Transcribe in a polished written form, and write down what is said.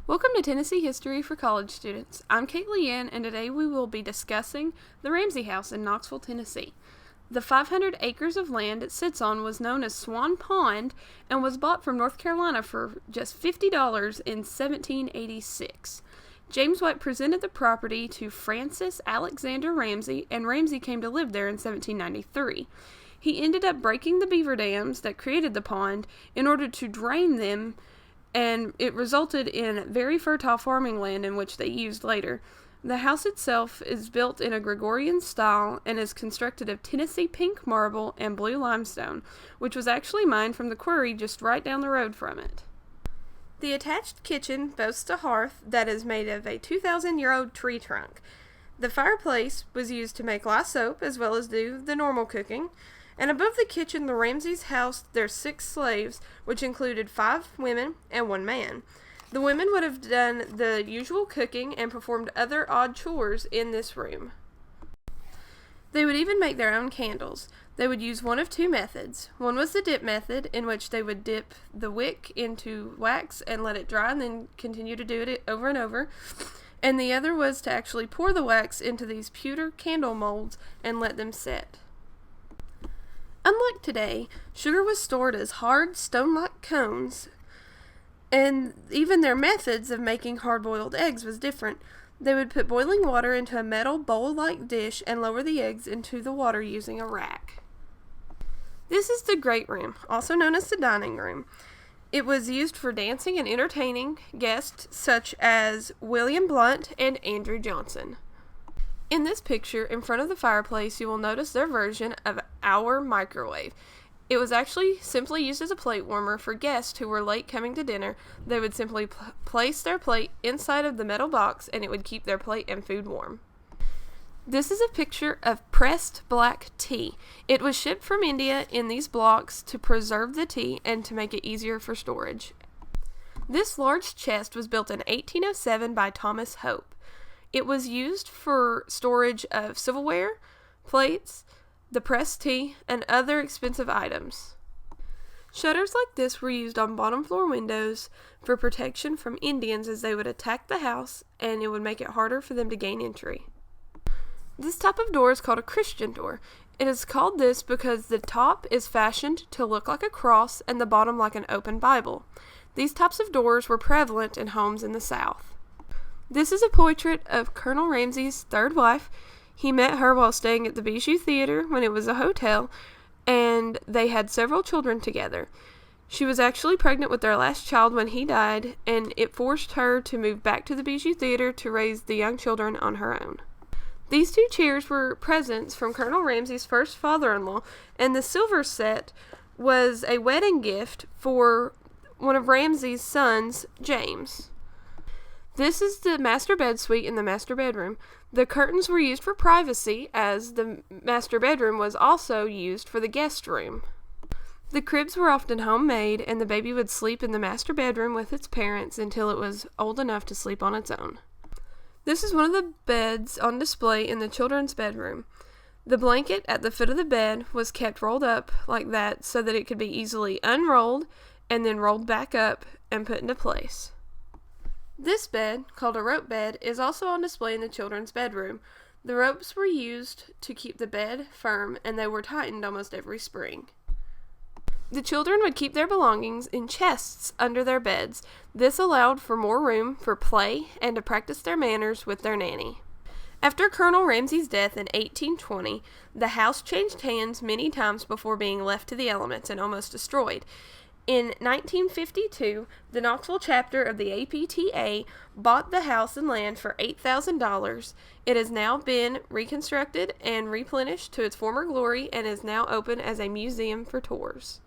Welcome to Tennessee History for College Students. I'm Caitlin Ann, and today we will be discussing the Ramsey House in Knoxville, Tennessee. The 500 acres of land it sits on was known as Swan Pond and was bought from North Carolina for just $50 in 1786. James White presented the property to Francis Alexander Ramsey, and Ramsey came to live there in 1793. He ended up breaking the beaver dams that created the pond in order to drain them, and it resulted in very fertile farming land in which they used later. The house itself is built in a Gregorian style and is constructed of Tennessee pink marble and blue limestone, which was actually mined from the quarry just right down the road from it. The attached kitchen boasts a hearth that is made of a 2,000-year-old tree trunk. The fireplace was used to make lye soap as well as do the normal cooking. And above the kitchen, the Ramseys housed their 6 slaves, which included 5 women and 1 man. The women would have done the usual cooking and performed other odd chores in this room. They would even make their own candles. They would use one of 2 methods. One was the dip method, in which they would dip the wick into wax and let it dry and then continue to do it over and over. And the other was to actually pour the wax into these pewter candle molds and let them set. Unlike today, sugar was stored as hard, stone-like cones, and even their methods of making hard-boiled eggs was different. They would put boiling water into a metal bowl-like dish and lower the eggs into the water using a rack. This is the great room, also known as the dining room. It was used for dancing and entertaining guests such as William Blount and Andrew Johnson. In this picture, in front of the fireplace, you will notice their version of our microwave. It was actually simply used as a plate warmer for guests who were late coming to dinner. They would simply place their plate inside of the metal box, and it would keep their plate and food warm. This is a picture of pressed black tea. It was shipped from India in these blocks to preserve the tea and to make it easier for storage. This large chest was built in 1807 by Thomas Hope. It was used for storage of silverware, plates, the pressed tea, and other expensive items. Shutters like this were used on bottom floor windows for protection from Indians as they would attack the house, and it would make it harder for them to gain entry. This type of door is called a Christian door. It is called this because the top is fashioned to look like a cross and the bottom like an open Bible. These types of doors were prevalent in homes in the South. This is a portrait of Colonel Ramsey's 3rd wife. He met her while staying at the Bijou Theater when it was a hotel, and they had several children together. She was actually pregnant with their last child when he died, and it forced her to move back to the Bijou Theater to raise the young children on her own. These 2 chairs were presents from Colonel Ramsey's first father-in-law, and the silver set was a wedding gift for one of Ramsey's sons, James. This is the master bed suite in the master bedroom. The curtains were used for privacy, as the master bedroom was also used for the guest room. The cribs were often homemade, and the baby would sleep in the master bedroom with its parents until it was old enough to sleep on its own. This is one of the beds on display in the children's bedroom. The blanket at the foot of the bed was kept rolled up like that so that it could be easily unrolled and then rolled back up and put into place. This bed, called a rope bed, is also on display in the children's bedroom. The ropes were used to keep the bed firm, and they were tightened almost every spring. The children would keep their belongings in chests under their beds. This allowed for more room for play and to practice their manners with their nanny. After Colonel Ramsey's death in 1820, the house changed hands many times before being left to the elements and almost destroyed. In 1952, the Knoxville chapter of the APTA bought the house and land for $8,000. It has now been reconstructed and replenished to its former glory and is now open as a museum for tours.